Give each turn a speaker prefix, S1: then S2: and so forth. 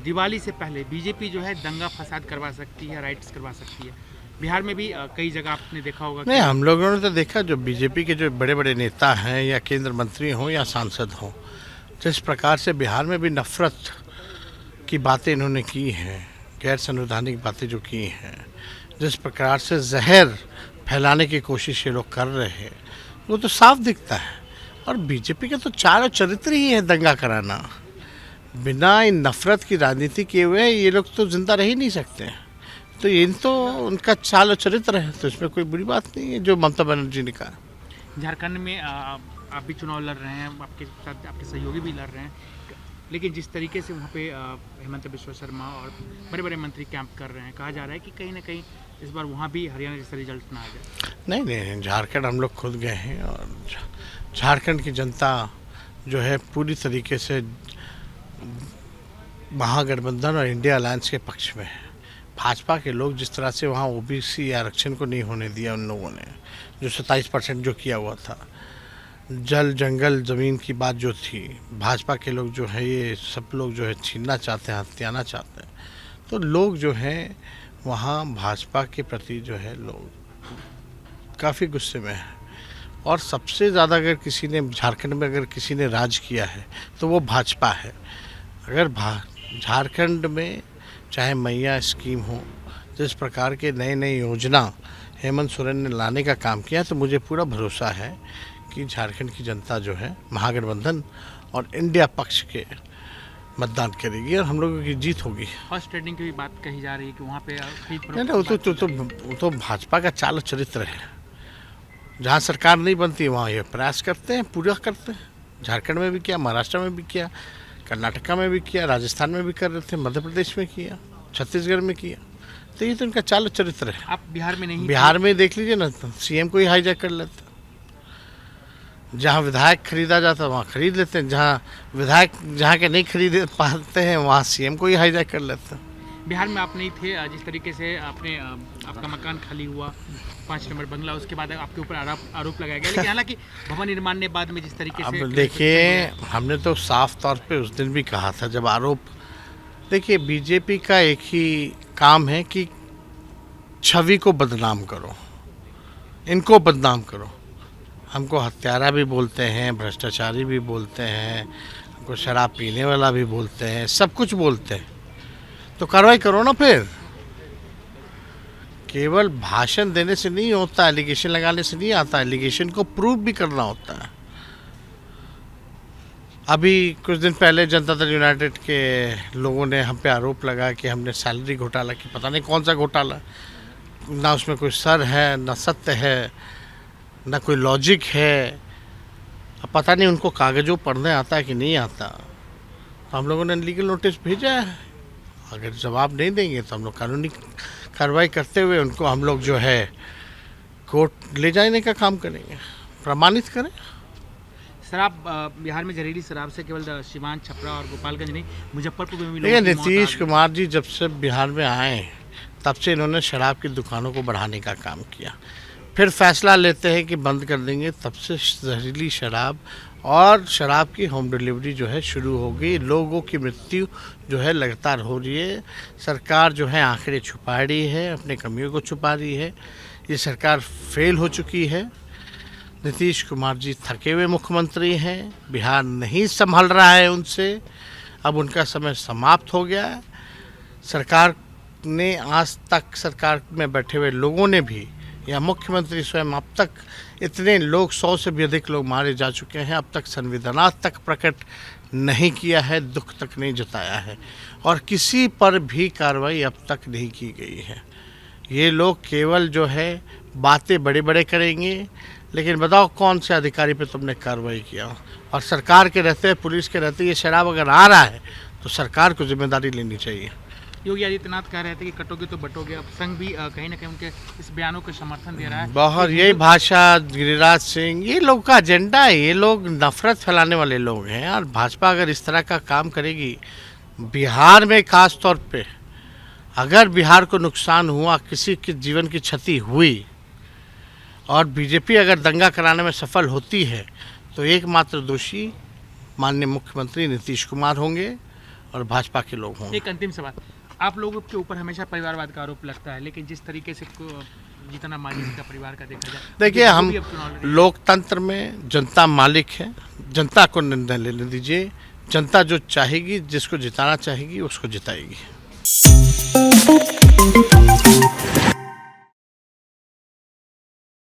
S1: दिवाली से पहले बीजेपी जो है दंगा फसाद करवा सकती है, राइट्स करवा सकती है। बिहार में भी कई जगह आपने देखा होगा
S2: नहीं, हम लोगों ने तो देखा जो बीजेपी के जो बड़े बड़े नेता हैं या केंद्र मंत्री हों या सांसद हों, जिस प्रकार से बिहार में भी नफरत की बातें इन्होंने की हैं, गैर संवैधानिक बातें जो की हैं, जिस प्रकार से जहर फैलाने की कोशिश ये लोग कर रहे हैं, वो तो साफ दिखता है। और बीजेपी का तो चाल चरित्र ही है दंगा कराना। बिना इन नफरत की राजनीति किए हुए ये लोग तो जिंदा रह ही नहीं सकते। तो ये तो उनका चाल चरित्र है, तो इसमें कोई बुरी बात नहीं है जो ममता बनर्जी ने कहा।
S1: झारखंड में आप भी चुनाव लड़ रहे हैं, आपके साथ आपके सहयोगी भी लड़ रहे हैं, लेकिन जिस तरीके से वहाँ पे हेमंत बिश्व शर्मा और बड़े बड़े मंत्री कैंप कर रहे हैं, कहा जा रहा है कि कहीं ना कहीं इस बार वहाँ भी हरियाणा जैसा रिजल्ट ना आ जाए।
S2: नहीं नहीं, झारखंड हम लोग खुद गए हैं और झारखंड की जनता जो है पूरी तरीके से महागठबंधन और इंडिया अलायंस के पक्ष में है। भाजपा के लोग जिस तरह से वहाँ ओबीसी आरक्षण को नहीं होने दिया उन लोगों ने, जो 27% जो किया हुआ था, जल जंगल ज़मीन की बात जो थी, भाजपा के लोग जो है ये सब लोग जो है छीनना चाहते हैं, हथियाना चाहते हैं। तो लोग जो हैं वहाँ भाजपा के प्रति जो है लोग काफ़ी गुस्से में हैं। और सबसे ज़्यादा अगर किसी ने झारखंड में अगर किसी ने राज किया है तो वो भाजपा है। अगर झारखंड में चाहे मैया स्कीम हो, जिस प्रकार के नए नए योजना हेमंत सोरेन ने लाने का काम किया, तो मुझे पूरा भरोसा है कि झारखंड की जनता जो है महागठबंधन और इंडिया पक्ष के मतदान करेगी और हम लोगों की जीत होगी।
S1: हॉर्स ट्रेडिंग की भी बात कही जा रही है कि वहाँ पे
S2: नहीं, वो तो भाजपा का चाल चरित्र है। जहाँ सरकार नहीं बनती वहाँ ये प्रयास करते हैं, पूरा करते हैं। झारखंड में भी किया, महाराष्ट्र में भी किया, कर्नाटका में भी किया, राजस्थान में भी कर रहे थे, मध्य प्रदेश में किया, छत्तीसगढ़ में किया। तो ये तो इनका चाल चरित्र है।
S1: आप बिहार में नहीं,
S2: बिहार में देख लीजिए ना, सीएम को ही हाईजैक कर लेते। जहाँ विधायक खरीदा जाता वहाँ खरीद लेते हैं, जहाँ विधायक जहाँ के नहीं खरीद पाते हैं वहाँ सीएम को ही हाईजैक कर लेते हैं।
S1: बिहार में आप नहीं थे, जिस तरीके से आपने आपका मकान खाली हुआ, 5 नंबर बंगला, उसके बाद आपके ऊपर आरोप लगाया गया, लेकिन हालांकि भवन निर्माण ने बाद में जिस तरीके से,
S2: अब देखिए, हमने तो साफ तौर पे उस दिन भी कहा था जब आरोप, देखिए बीजेपी का एक ही काम है कि छवि को बदनाम करो, इनको बदनाम करो। हमको हत्यारा भी बोलते हैं, भ्रष्टाचारी भी बोलते हैं, हमको शराब पीने वाला भी बोलते हैं, सब कुछ बोलते हैं। तो कार्रवाई करो ना फिर। केवल भाषण देने से नहीं होता, एलिगेशन लगाने से नहीं आता, एलिगेशन को प्रूव भी करना होता है। अभी कुछ दिन पहले जनता दल यूनाइटेड के लोगों ने हम पे आरोप लगाया कि हमने सैलरी घोटाला की, पता नहीं कौन सा घोटाला, ना उसमें कोई सर है, ना सत्य है, ना कोई लॉजिक है। अब पता नहीं उनको कागजों पढ़ने आता है कि नहीं आता। तो हम लोगों ने लीगल नोटिस भेजा है, अगर जवाब नहीं देंगे तो हम लोग कानूनी कार्रवाई करते हुए उनको हम लोग जो है कोर्ट ले जाने का काम करेंगे, प्रमाणित करें।
S1: शराब, बिहार में जहरीली शराब से केवल सिवान, छपरा और गोपालगंज नहीं, मुजफ्फरपुर में भी
S2: देखिए, नीतीश कुमार जी जब से बिहार में आए तब से इन्होंने शराब की दुकानों को बढ़ाने का काम किया। फिर फैसला लेते हैं कि बंद कर देंगे, तब से जहरीली शराब और शराब की होम डिलीवरी जो है शुरू हो गई। लोगों की मृत्यु जो है लगातार हो रही है। सरकार जो है आंकड़े छुपा रही है, अपने कमियों को छुपा रही है। ये सरकार फेल हो चुकी है। नीतीश कुमार जी थके हुए मुख्यमंत्री हैं, बिहार नहीं संभल रहा है उनसे, अब उनका समय समाप्त हो गया है। सरकार ने आज तक, सरकार में बैठे हुए लोगों ने भी या मुख्यमंत्री स्वयं, अब तक इतने लोग, 100 से भी अधिक लोग मारे जा चुके हैं, अब तक संवेदना तक प्रकट नहीं किया है, दुख तक नहीं जताया है और किसी पर भी कार्रवाई अब तक नहीं की गई है। ये लोग केवल जो है बातें बड़े बड़े करेंगे, लेकिन बताओ कौन से अधिकारी पे तुमने कार्रवाई किया। और सरकार के रहते, पुलिस के रहते, ये शराब अगर आ रहा है तो सरकार को जिम्मेदारी लेनी चाहिए।
S1: योगी आदित्यनाथ कह रहे थे कि कटोगे तो बटोगे, अब संघ भी कहीं ना कहीं उनके इस बयानों को समर्थन दे रहा है।
S2: बहुत यही भाषा, गिरिराज सिंह, ये लोग का एजेंडा है। ये लोग नफरत फैलाने वाले लोग हैं और भाजपा अगर इस तरह का काम करेगी बिहार में, खास तौर पे अगर बिहार को नुकसान हुआ, किसी के जीवन की क्षति हुई और बीजेपी अगर दंगा कराने में सफल होती है तो एकमात्र दोषी माननीय मुख्यमंत्री नीतीश कुमार होंगे और भाजपा के लोग होंगे।
S1: एक अंतिम सवाल, आप लोगों के ऊपर हमेशा परिवारवाद का आरोप लगता है, लेकिन जिस तरीके से जीतन मांझी जी का परिवार का देखा जाए,
S2: देखिए,
S1: वो
S2: हम
S1: भी अब चुनाव लड़ रही है।
S2: लोकतंत्र में जनता मालिक है, जनता को निर्णय लेने दीजिए। जनता जो चाहेगी, जिसको जिताना चाहेगी, उसको जिताएगी।